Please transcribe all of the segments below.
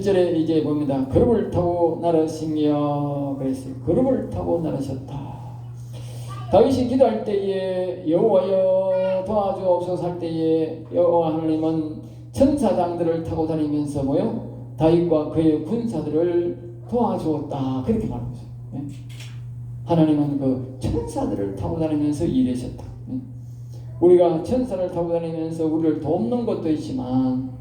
7절에 이제 봅니다. 그룹을 타고 날으시며 그랬어요. 그룹을 타고 날으셨다. 다윗이 기도할 때에 여호와여 도와주옵소서 할 때에 여호와 하나님은 천사장들을 타고 다니면서 뭐요? 다윗과 그의 군사들을 도와주었다. 그렇게 말하고 있어요. 네? 하나님은 그 천사들을 타고 다니면서 일하셨다. 네? 우리가 천사를 타고 다니면서 우리를 돕는 것도 있지만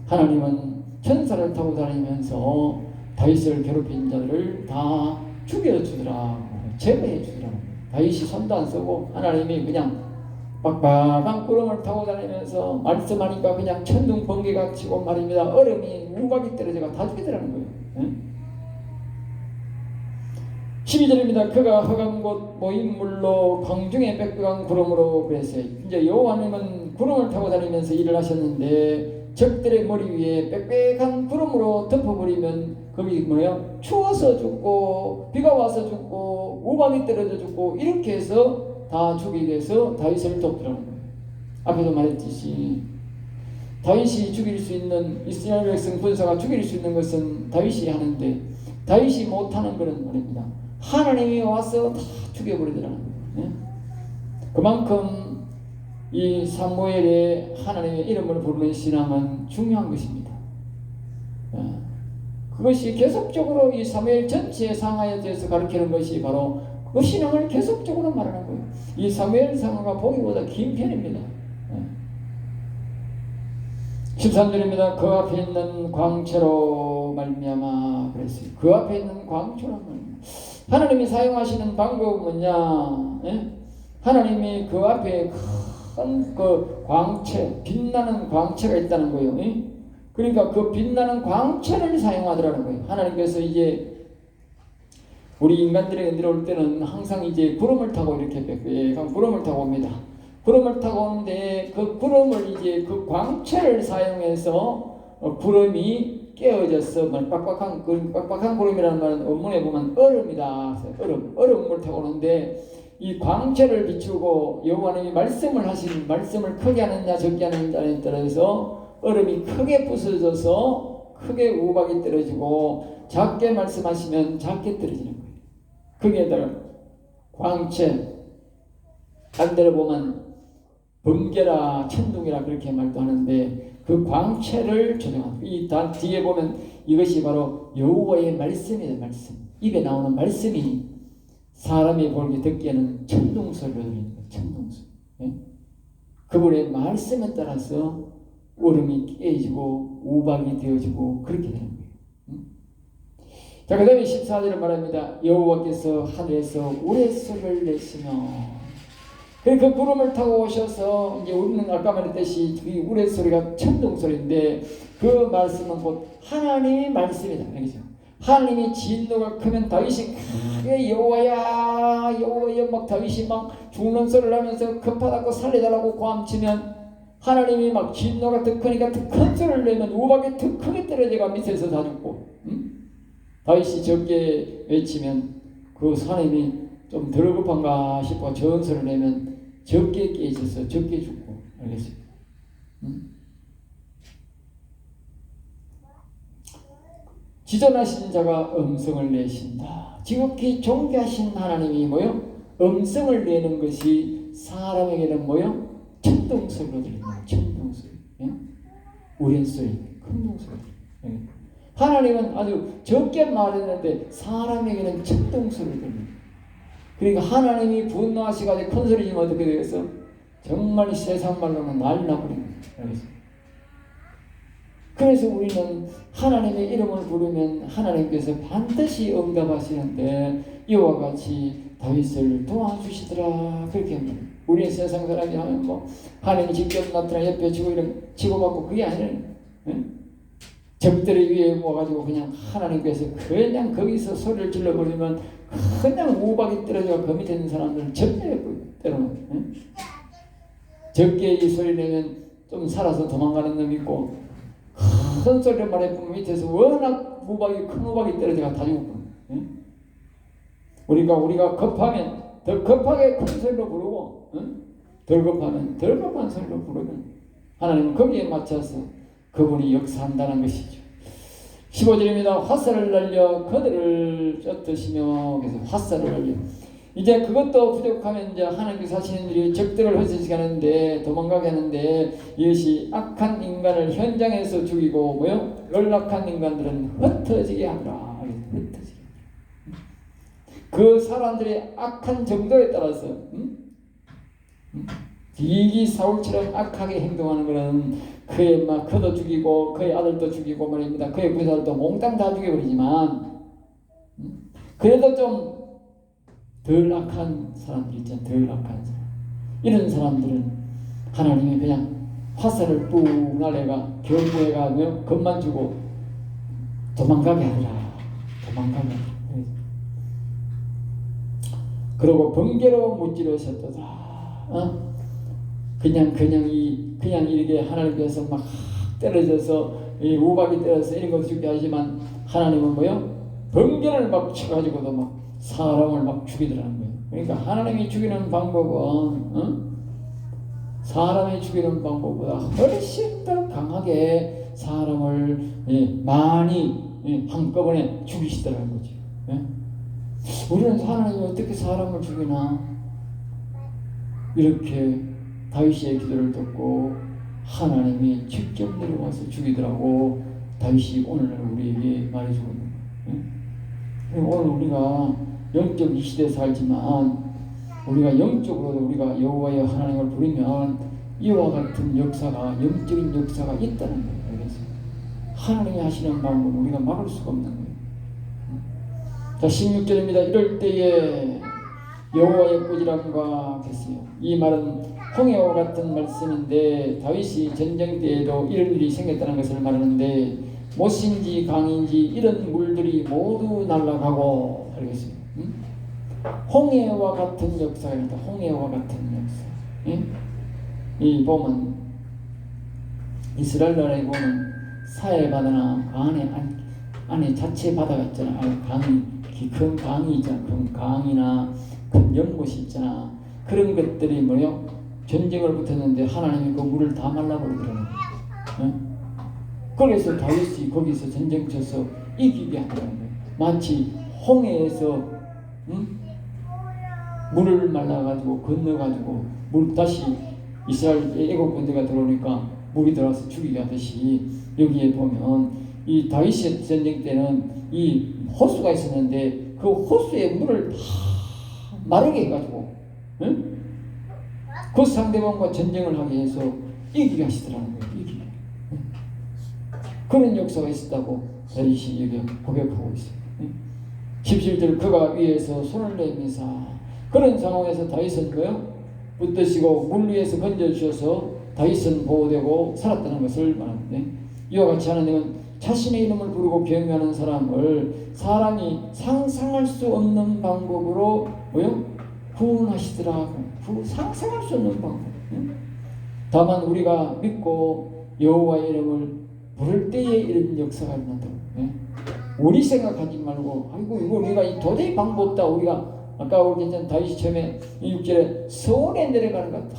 하나님은 천사를 타고 다니면서 다윗을 괴롭힌 자들을 다 죽여주더라. 제거해주더라. 다윗이 손도 안 쓰고 하나님이 그냥 빡빡한 구름을 타고 다니면서 말씀하니까 그냥 천둥 번개가 치고 말입니다. 얼음이 우박이 떨어져가 다 죽이더라는 거예요. 네? 12절입니다. 그가 흑암 곳 모임물로 광중에 빽빽한 구름으로 그랬어요. 이제 여호와님은 구름을 타고 다니면서 일을 하셨는데 적들의 머리 위에 빽빽한 구름으로 덮어버리면 거기 뭐예요? 추워서 죽고 비가 와서 죽고 우박이 떨어져 죽고 이렇게 해서 다 죽이게 해서 다윗을 돕더라는 거예요. 앞에도 말했듯이 다윗이 죽일 수 있는 이스라엘 백성 군사가 죽일 수 있는 것은 다윗이 하는데 다윗이 못하는 그런 말입니다. 하나님이 와서 다 죽여버리더라는 거예요. 네? 그만큼 이 사무엘의 하나님의 이름을 부르는 신앙은 중요한 것입니다. 그것이 계속적으로 이 사무엘 전체의 상하에 대해서 가르치는 것이 바로 그 신앙을 계속적으로 말하는 거예요. 이 사무엘 상하가 보기보다 긴 편입니다. 13절입니다. 그 앞에 있는 광채로 말미암아 그랬어요. 그 앞에 있는 광채로 말미암아. 하나님이 사용하시는 방법은 뭐냐? 하나님이 그 앞에 큰 그 광채, 빛나는 광채가 있다는 거예요. 그러니까 그 빛나는 광채를 사용하더라는 거예요. 하나님께서 이제 우리 인간들에게 내려올 때는 항상 이제 구름을 타고 이렇게 빽빽한 구름을 타고 옵니다. 구름을 타고 오는데 그 구름을 이제 그 광채를 사용해서 구름이 깨어져서 빡빡한 구름이라는 말은 원문에 보면 얼음이다. 얼음을 타고 오는데 이 광채를 비추고 여호와님이 말씀을 하신 말씀을 크게 하느냐 적게 하느냐에 따라서 얼음이 크게 부서져서 크게 우박이 떨어지고 작게 말씀하시면 작게 떨어지는 거예요. 거기에다가 광채 반대로 보면 번개라 천둥이라 그렇게 말도 하는데 그 광채를 조정합니다. 이 뒤에 보면 이것이 바로 여호와의 말씀이다. 말씀. 입에 나오는 말씀이 사람이 보기 듣기에는 천둥소리로 들립니다. 천둥소리. 예? 그분의 말씀에 따라서 얼음이 깨지고 우박이 되어지고 그렇게 되는 거예요. 자, 그 다음에 14절을 말합니다. 여호와께서 하늘에서 우레소리를 내시며 그 구름을 타고 오셔서 이제 우리는 아까 말했듯이 이 우레소리가 천둥소리인데 그 말씀은 곧 하나님의 말씀이다. 그렇죠? 하나님이 진노가 크면 다윗이 크게 여호와야 여호와야 막 다윗이 막 죽는 소리를 하면서 급하다고 살려달라고 고함치면 하나님이 막 진노가 더 크니까 더 큰 소리를 내면 우박이 더 크게 떨어져가 밑에서 다 죽고 다윗이 적게 외치면 그 하나님이 좀 덜 급한가 싶어 적은 소리를 내면 적게 깨져서 적게 죽고 알겠습니까? 지존하신 자가 음성을 내신다. 지극히 존귀하신 하나님이 뭐요? 음성을 내는 것이 사람에게는 뭐요? 천둥소리로 들린다. 천둥소리. 예? 우레소리, 큰둥소리. 예? 하나님은 아주 적게 말했는데 사람에게는 천둥소리를 들립니다. 그러니까 하나님이 분노하시가지고 큰 소리 지면 어떻게 되겠어? 정말 세상 말로는 난리 나버립니다. 알겠습니까? 그래서 우리는 하나님의 이름을 부르면 하나님께서 반드시 응답하시는데 이와 같이 다윗을 도와주시더라 그렇게 합니다. 우리의 세상 사람이 하면 뭐 하나님이 직접 나타나 옆에 치고 이런 치고받고 그게 아니라 적들의 위에 모아가지고 그냥 하나님께서 그냥 거기서 소리를 질러버리면 그냥 우박이 떨어져 그 밑에 있는 사람들은 절대로 때로는 적게 이 소리 내면 좀 살아서 도망가는 놈이 있고 큰 소리를 말해보면 밑에서 워낙 큰 우박이 떨어져가 다 죽었거든요. 우리가 급하면 더 급하게 큰 소리로 부르고 덜 급하면 덜 급한 소리로 부르면 하나님은 거기에 맞춰서 그분이 역사한다는 것이죠. 15절입니다. 화살을 날려 그들을 쫓으시며, 그래서 화살을 날려. 이제 그것도 부족하면 이제 하나님께서 하시는 일이 적들을 흩어지게 하는데, 도망가게 하는데, 이것이 악한 인간을 현장에서 죽이고 뭐요? 연락한 인간들은 흩어지게 하더라. 흩어지게. 그 사람들의 악한 정도에 따라서 이기 사울처럼 악하게 행동하는 것은 그의 막 그도 죽이고 그의 아들도 죽이고 말입니다. 그의 부사들도 몽땅 다 죽여버리지만 그래도 좀 덜 악한 사람들 있잖아요. 덜 악한 사람. 이런 사람들은 하나님이 그냥 화살을 뚝 날려가 경고해가 겁만 주고 도망가게 하리라. 도망가게 하리라. 그리고 번개로 무찌르셨도다. 그냥 이렇게 하나님께서 막 때려져서 이 우박이 때려서 이런 거 죽게 하지만 하나님은 뭐요? 번개를 막 쳐가지고도 막 사람을 막 죽이더라는 거예요. 그러니까 하나님이 죽이는 방법은 사람이 죽이는 방법보다 훨씬 더 강하게 사람을 많이 한꺼번에 죽이시더라는 거죠. 우리는 하나님이 어떻게 사람을 죽이나? 이렇게 다윗의 기도를 듣고 하나님이 직접 내려와서 죽이더라고. 다윗이 오늘날 우리에게 말해주고 있는 거예요. 오늘 우리가 영적 이 시대에 살지만 우리가 영적으로도 우리가 여호와의 하나님을 부르면 이와 같은 역사가, 영적인 역사가 있다는 거예요. 그래서 하나님이 하시는 방법은 우리가 막을 수가 없는 거예요. 자, 16절입니다. 이럴 때에 여호와의 꾸지람과 했어요. 이 말은 홍해와 같은 말씀인데 다윗이 전쟁 때에도 이런 일이 생겼다는 것을 말하는데 못인지 강인지 이런 물들이 모두 날아가고 알겠어요. 홍해와 같은 역사입니다. 홍해와 같은 역사. 이 보면 이스라엘 나라에 보면 사해 바다나 그 안에 자체 바다가 있잖아. 강이 큰 강이 있잖아. 큰 강이나 큰 연못이 있잖아. 그런 것들이 뭐요? 전쟁을 붙었는데 하나님이 그 물을 다 말라버리더라고요. 그래서 다윗이 거기서 전쟁 쳐서 이기게 하더라는 거예요. 마치 홍해에서 물을 말라가지고 건너가지고 물 다시 이스라엘 애국 군대가 들어오니까 물이 들어와서 죽이게 하듯이 여기에 보면 이 다윗의 전쟁 때는 이 호수가 있었는데 그 호수에 물을 다 마르게 해가지고 그 상대방과 전쟁을 하게 해서 이기게 하시더라는 거예요. 이기게. 그런 역사가 있었다고 다윗이 여기 고백하고 있어요. 17절 그가 위에서 손을 내미사 그런 상황에서 다윗은 뭐요? 붙드시고 물 위에서 건져주셔서 다윗은 보호되고 살았다는 것을 말하는데 이와 같이 하나님은 자신의 이름을 부르고 경외하는 사람을 사람이 상상할 수 없는 방법으로 뭐요? 구원하시더라. 상상할 수 없는 방법. 다만 우리가 믿고 여호와의 이름을 부를 때에 이런 역사가 일어난다. 우리 생각하지 말고 아이고 이거 우리가 도저히 방법 없다. 우리가 아까 우리 다윗이 처음에 6절에 서울에 내려가는 것 같다.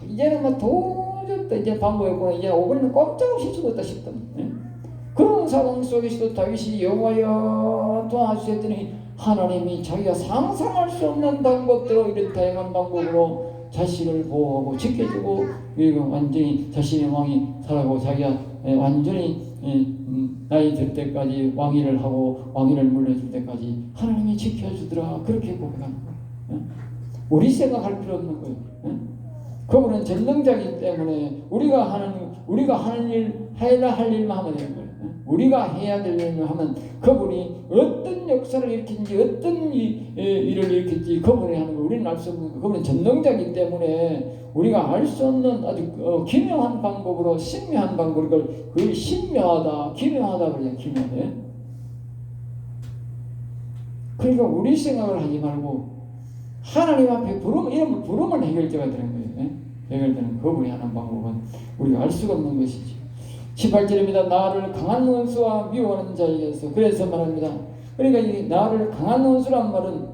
이제는 뭐 도저히 이제 방법이 없구나. 이제 5분은 꼼짝없이 죽었다 싶다. 그런 상황 속에서도 다윗이 여호와여 도와주시오 했더니 하나님이 자기가 상상할 수 없는 방법대로 이런 다양한 방법으로 자신을 보호하고 지켜주고 완전히 자신의 왕이 살아가고 자기가 완전히 나이 들 때까지 왕위를 하고 왕위를 물려줄 때까지 하나님이 지켜주더라. 그렇게 고백하는 거예요. 우리 생각할 필요 없는 거예요. 그분은 전능자이기 때문에 우리가 하는 일 해야 할 일만 하면 되는 거예요. 우리가 해야 될 일을 하면 그분이 어떤 역사를 일으킨지 어떤 일을 일으킬지 그분이 하는 거 우리는 알 수 없는 거. 그분은 전능자이기 때문에 우리가 알 수 없는 아주 기묘한 방법으로 신묘한 방법으로 그걸 신묘하다 기묘하다 그래요. 기묘하다. 그러니까 우리 생각을 하지 말고 하나님 앞에 이름을 부르면 해결제가 되는 거예요. 해결되는 그분이 하는 방법은 우리가 알 수가 없는 것이지. 18절입니다. 나를 강한 원수와 미워하는 자에게서 그래서 말합니다. 그러니까 이 나를 강한 원수란 말은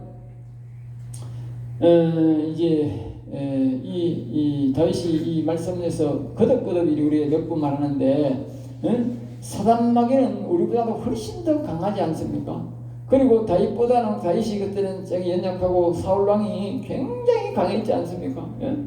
이제 이 다윗이 이 말씀에서 거듭거듭 우리에게 몇 번 말하는데 사단 마귀는 우리보다도 훨씬 더 강하지 않습니까? 그리고 다윗이 그때는 연약하고 사울왕이 굉장히 강했지 않습니까? 예?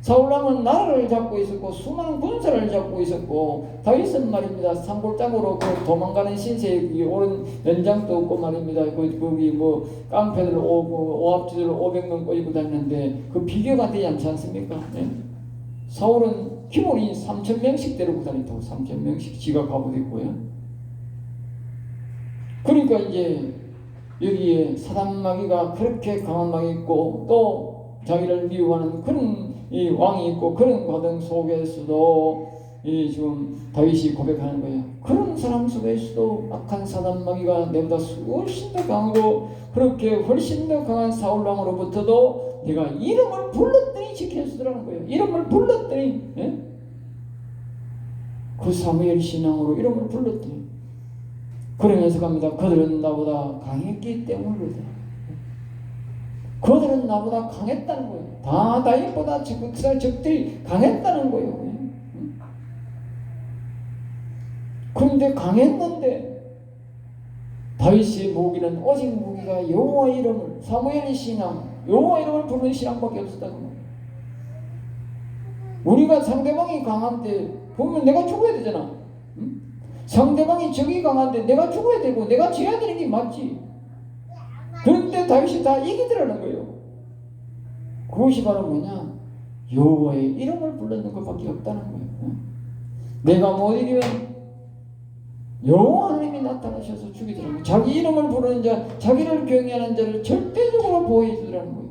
사울왕은 나라를 잡고 있었고 수많은 군사를 잡고 있었고, 다윗은 말입니다, 산골짜기로 그 도망가는 신세에 오른 연장도 없고 말입니다, 거기 뭐 깡패들 오합지들 500명 꼬이고 다니는데 그 비교가 되지 않지 않습니까? 예? 사울은 기본이 3,000명씩 데리고 다녔다고. 3,000명씩 지가 갑옷 입고요. 그러니까 이제 여기에 사단 마귀가 그렇게 강한 마귀 있고, 또 자기를 미워하는 그런 이 왕이 있고, 그런 과정 속에서도 이 지금 다윗이 고백하는 거예요. 그런 사람 속에서도 악한 사단 마귀가 내보다 훨씬 더 강하고, 그렇게 훨씬 더 강한 사울 왕으로부터도 내가 이름을 불렀더니 지켜주더라는 거예요. 이름을 불렀더니, 예? 그 사무엘 신앙으로 이름을 불렀더니, 그러면서 갑니다. 그들은 나보다 강했기 때문이다. 그들은 나보다 강했다는 거예요. 다 다윗보다 적들이 강했다는 거예요. 그런데 강했는데 다윗의 무기는 오직 무기가 여호와 이름을, 사무엘의 신앙, 여호와 이름을 부르는 신앙밖에 없었다는 거예요. 우리가 상대방이 강한데 보면 내가 죽어야 되잖아. 응? 상대방이 적이 강한데 내가 죽어야 되고 내가 져야 되는 게 맞지. 그런데 다윗이 다 이기더라는 거예요. 그것이 바로 뭐냐? 여호와의 이름을 불렀는 것밖에 없다는 거예요. 응? 내가 못 이기면 여호와 하나님이 나타나셔서 죽이더라는 거예요. 자기 이름을 부르는 자, 자기를 경외하는 자를 절대적으로 보호해 주더라는 거예요.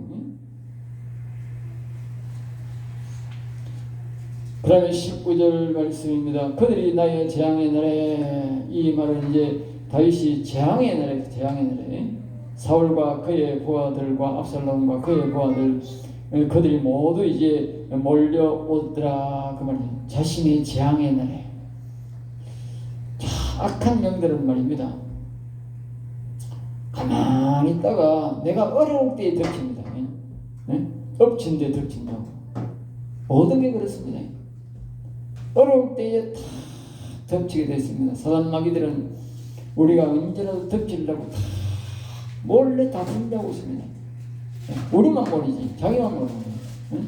그러면 19절 말씀입니다. 그들이 나의 재앙의 날에, 이 말은 이제 다윗이 재앙의 날에 사울과 그의 부하들과 압살롬과 그의 부하들, 그들이 모두 이제 몰려오더라 그 말이에요. 자신의 재앙의 날에. 자, 악한 영들은 말입니다, 가만히 있다가 내가 어려울 때에 덮칩니다. 엎친 데 덮친다고. 모든 게 그렇습니다. 어려울 때에 다 덮치게 됐습니다. 사단 마귀들은 우리가 언제라도 덮치려고 다 몰래 다 준비하고 있습니다. 우리만 모르지, 자기만 모르는 거예요.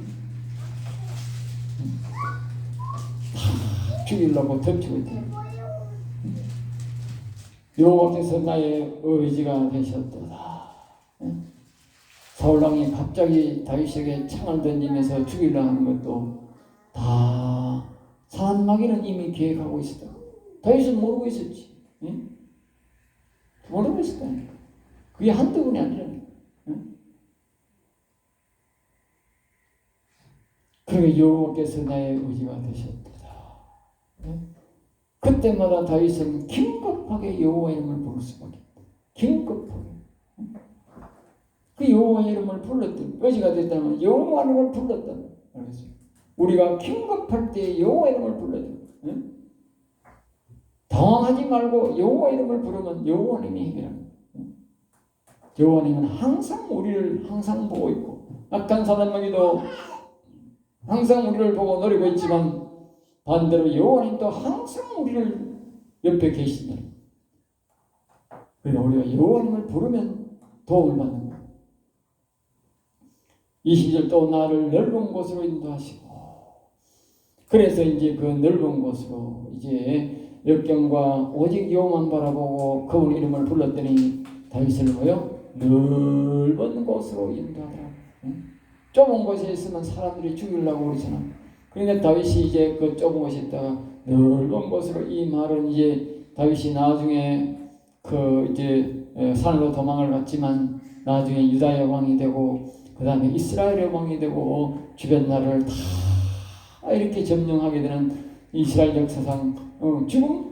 다 죽이려고 덮치고 있대요. 여호와께서 나의 의지가 되셨도다. 사울왕이 갑자기 다윗에게 창을 던지면서 죽이려고 하는 것도 다 사단 마귀는 이미 계획하고 있었다. 다윗은 모르고 있었지. 응? 모르고 있었다니까. 그게 한두 번이 아니라니까. 응? 그러면 여호와께서 나의 의지가 되셨도다. 응? 그때마다 다윗은 긴급하게 여호와 이름을 부를 수밖에 없다. 긴급하게. 응? 그 여호와 이름을 불렀더니 의지가 됐다면 여호와 이름을 불렀다. 알겠어요? 우리가 긴급할 때 여호와 이름을 불러야 돼. 응? 당황하지 말고 여호와 이름을 부르면 여호와님이 해결합니다. 응? 여호와님은 항상 우리를 항상 보고 있고, 악한 사단 마귀도 항상 우리를 보고 노리고 있지만 반대로 여호와님도 항상 우리를 옆에 계신다. 그러나 우리가 여호와님을 부르면 도움을 받는 거예요. 20절 또 나를 넓은 곳으로 인도하시고, 그래서 이제 그 넓은 곳으로 이제 역경과 오직 여호와만 바라보고 그분 이름을 불렀더니 다윗을 뭐요? 넓은 곳으로 인도하더라. 응? 좁은 곳에 있으면 사람들이 죽이려고 그러잖아. 그러니까 다윗이 이제 그 좁은 곳에 있다가 넓은 곳으로, 이 말은 이제 다윗이 나중에 그 이제 산으로 도망을 갔지만 나중에 유다의 왕이 되고 그 다음에 이스라엘의 왕이 되고 주변 나라를 다 이렇게 점령하게 되는 이스라엘 역사상 지금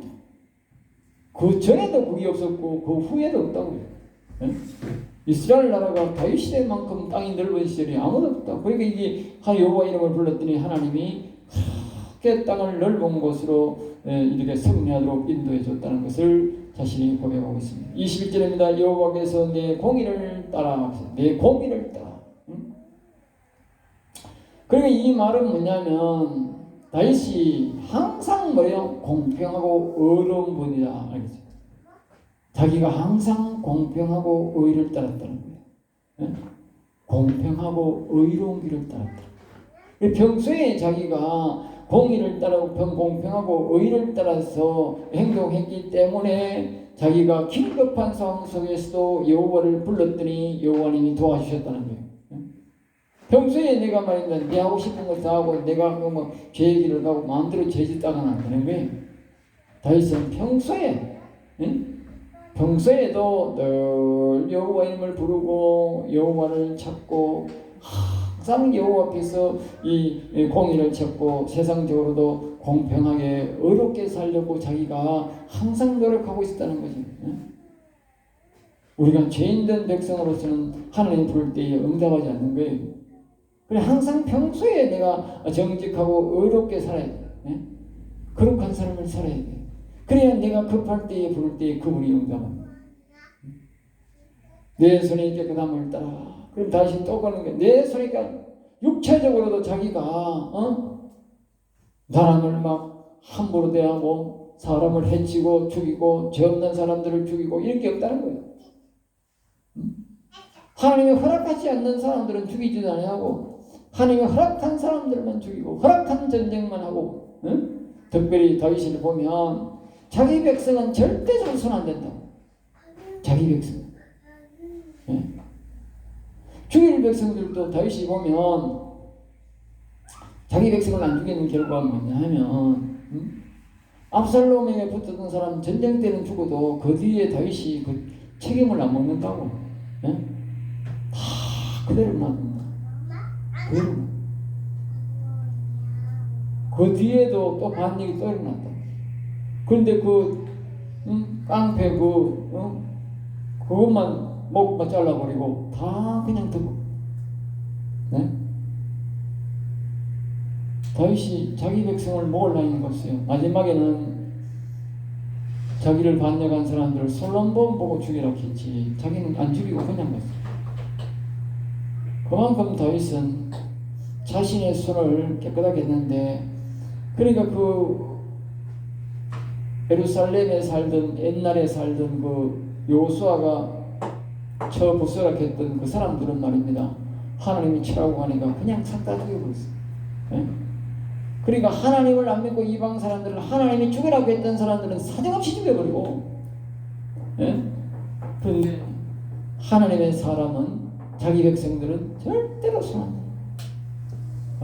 그 전에도 그게 없었고 그 후에도 없다고요. 네? 이스라엘 나라가 다윗 시대만큼 땅이 넓은 시절이 아무도 없다. 그러니까 이게 여호와 이름을 불렀더니 하나님이 그 땅을 넓은 곳으로 이렇게 승리하도록 인도해 줬다는 것을 자신이 고백하고 있습니다. 21절입니다. 여호와께서 내 공의를 따라, 내 공의를 따라. 그러니까 이 말은 뭐냐면 다윗이 항상 뭐예요? 공평하고 의로운 분이다. 알겠죠? 자기가 항상 공평하고 의를 따랐다는 거예요. 네? 공평하고 의로운 길을 따랐다. 평소에 자기가 공의를 따르고 공평하고 의를 따라서 행동했기 때문에 자기가 긴급한 상황 속에서도 여호와를 불렀더니 여호와님이 도와주셨다는 거예요. 평소에 내가 말입니다. 내 하고 싶은 거 다 하고 내가 뭐 죄의 길을 가고 마음대로 죄짓다가는 안 되는 거예요. 다윗은 평소에도 늘 여호와 이름을 부르고 여호와를 찾고 항상 여호와 앞에서 이 공의를 찾고 세상적으로도 공평하게 의롭게 살려고 자기가 항상 노력하고 있었다는 거지. 우리가 죄인된 백성으로서는 하나님 부를 때에 응답하지 않는 거예요. 그래 항상 평소에 내가 정직하고 의롭게 살아야 돼. 거룩한 삶을 살아야 돼. 그래야 내가 급할 때에 부를 때에 그분이 응답합니다. 내 손에 깨끗함을 따라. 그럼 다시 또 가는 게 내 손이니까 육체적으로도 자기가 사람을 막 함부로 대하고 사람을 해치고 죽이고 죄 없는 사람들을 죽이고 이런 게 없다는 거예요. 하나님이 허락하지 않는 사람들은 죽이지도 아니하고 하나님이 허락한 사람들만 죽이고 허락한 전쟁만 하고 특별히 다윗을 보면 자기 백성은 절대적으로 손 안 된다고. 자기 백성. 죽일 백성들도 다윗이 보면 자기 백성을 안 죽이는 결과가 뭐냐 하면 압살롬에게 붙었던 사람 전쟁 때는 죽어도 그 뒤에 다윗이 그 책임을 안 먹는다고. 다 그대로 놔둔다. 그대로. 그 뒤에도 또 반역이 또 일어났다. 그런데 그 깡패 그것만 목만 잘라버리고 다 그냥 두고. 다윗이 자기 백성을 먹으려고 하는 것이요. 마지막에는 자기를 반역한 사람들을 솔롬본 보고 죽이라고 했지. 자기는 안 죽이고 그냥 갔어. 그만큼 다윗은 자신의 손을 깨끗하게 했는데, 그러니까 그 예루살렘에 살던 옛날에 살던 그 여호수아가 저 부스락했던 그 사람들은 말입니다. 하나님이 치라고 하니까 그냥 싹 다 죽여버렸어. 그러니까 하나님을 안 믿고 이방 사람들을 하나님이 죽이라고 했던 사람들은 사정없이 죽여버리고. 그런데 하나님의 사람은 자기 백성들은 절대로 손 안 대.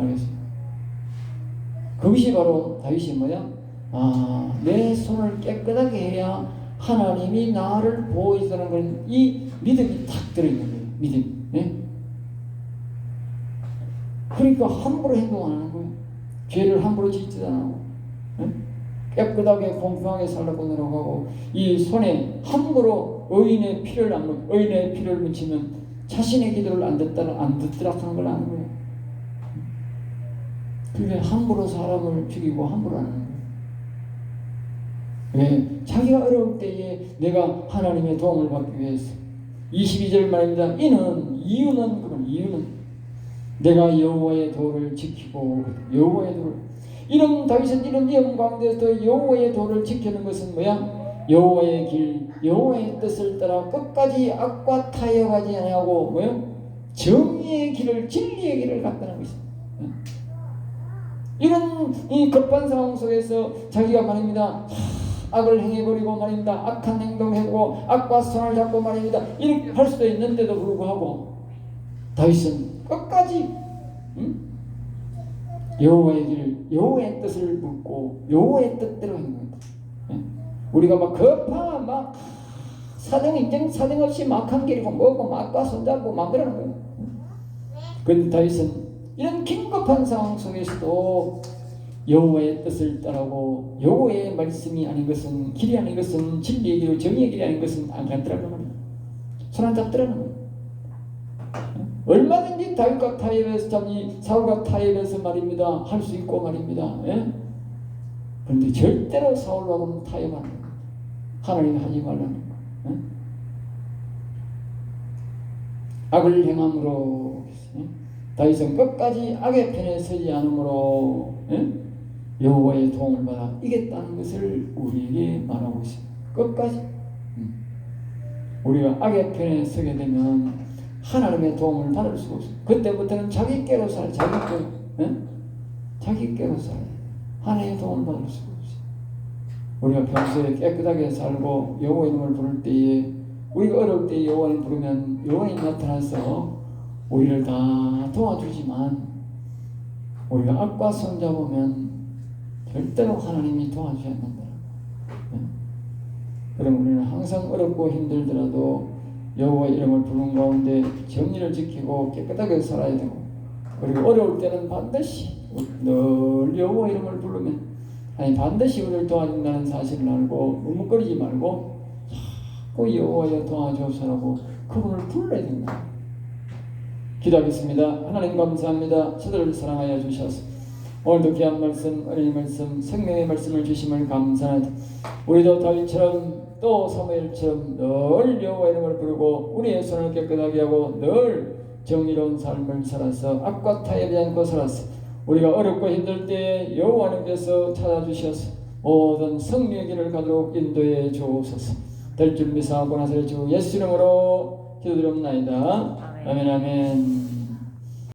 알겠습니다. 그것이 바로 다윗이 뭐야? 내 손을 깨끗하게 해야 하나님이 나를 보호해주는 건 이 믿음이 탁 들어있는 거예요. 믿음. 그러니까 함부로 행동 안 하는 거예요. 죄를 함부로 짓지도 않고 깨끗하게 공평하게 살라고 노력하고, 이 손에 함부로 의인의 피를 묻히면 자신의 기도를 안 듣더라 하는 걸 아는 거예요. 그게 함부로 사람을 죽이고 함부로 하는 거예요. 왜? 자기가 어려울 때에 내가 하나님의 도움을 받기 위해서. 22절 말입니다. 이유는 내가 여호와의 도를 지키고. 여호와의 도를, 이런 다윗은 이런 위험 가운데서 여호와의 도를 지키는 것은 뭐야? 여호와의 길, 여호와의 뜻을 따라 끝까지 악과 타협하지 아니하고 뭐야? 정의의 길을, 진리의 길을 갔다는 것입니다. 이런 이 급한 상황 속에서 자기가 말입니다. 악을 행해버리고 말입니다. 악한 행동하고 악과 손을 잡고 말입니다. 이렇게 할 수도 있는데도 불구하고 다윗은 끝까지 여호와의 길, 여호와의 뜻을 묻고 여호와의 뜻대로 행동했다. 우리가 막 급한 막 사정 없이 막한 길이고 뭐고 악과 손잡고 막 그러는 거예요. 그런데 다윗은 이런 긴급한 상황 속에서도 여호와의 뜻을 따르고 여호와의 말씀이 아닌 것은, 길이 아닌 것은, 진리의 길, 정의의 길이 아닌 것은 안 간다라는 말이에요. 손 안 잡더라는 거예요. 얼마든지 다윗과 타협해서 사울과 타협해서 말입니다. 할 수 있고 말입니다. 그런데 절대로 사울하고는 타협하는 거예요. 하나님이 하지 말라는 거예요. 악을 행함으로 다윗은 끝까지 악의 편에 서지 않으므로 여호와의 도움을 받아 이겼다는 것을 우리에게 말하고 있습니다. 끝까지 우리가 악의 편에 서게 되면 하나님의 도움을 받을 수가 없어요. 그때부터는 자기 깨로 살아요. 자기 깨로 살아요. 하나님의 도움을 받을 수가 없어요. 우리가 평소에 깨끗하게 살고 여호와 이름을 부를 때에, 우리가 어려울 때 여호와를 부르면 여호와이 나타나서 우리를 다 도와주지만, 우리가 악과 손잡으면 절대로 하나님이 도와주지 않는다. 그럼 우리는 항상 어렵고 힘들더라도 여호와 이름을 부르는 가운데 정리를 지키고 깨끗하게 살아야 되고, 그리고 어려울 때는 반드시 늘 여호와 이름을 부르면 반드시 우리를 도와준다는 사실을 알고 묵묵거리지 말고 자꾸 여호와여 도와주옵소서라고 그분을 불러야 된다. 기도하겠습니다. 하나님 감사합니다. 저들을 사랑하여 주셔서 오늘도 귀한 말씀, 어린이 말씀, 생명의 말씀을 주심을 감사합니다. 우리도 다윗처럼 또 사무엘처럼 늘 여호와 이름을 부르고 우리의 손을 깨끗하게 하고 늘 정의로운 삶을 살아서 악과 타협하지 않고 살아서 우리가 어렵고 힘들 때에 여호와님께서 찾아주셔서 모든 승리의 길을 가도록 인도해 주옵소서. 될 줄 믿사오고 나서 주 예수 이름으로 기도드립니다. 아멘 아멘.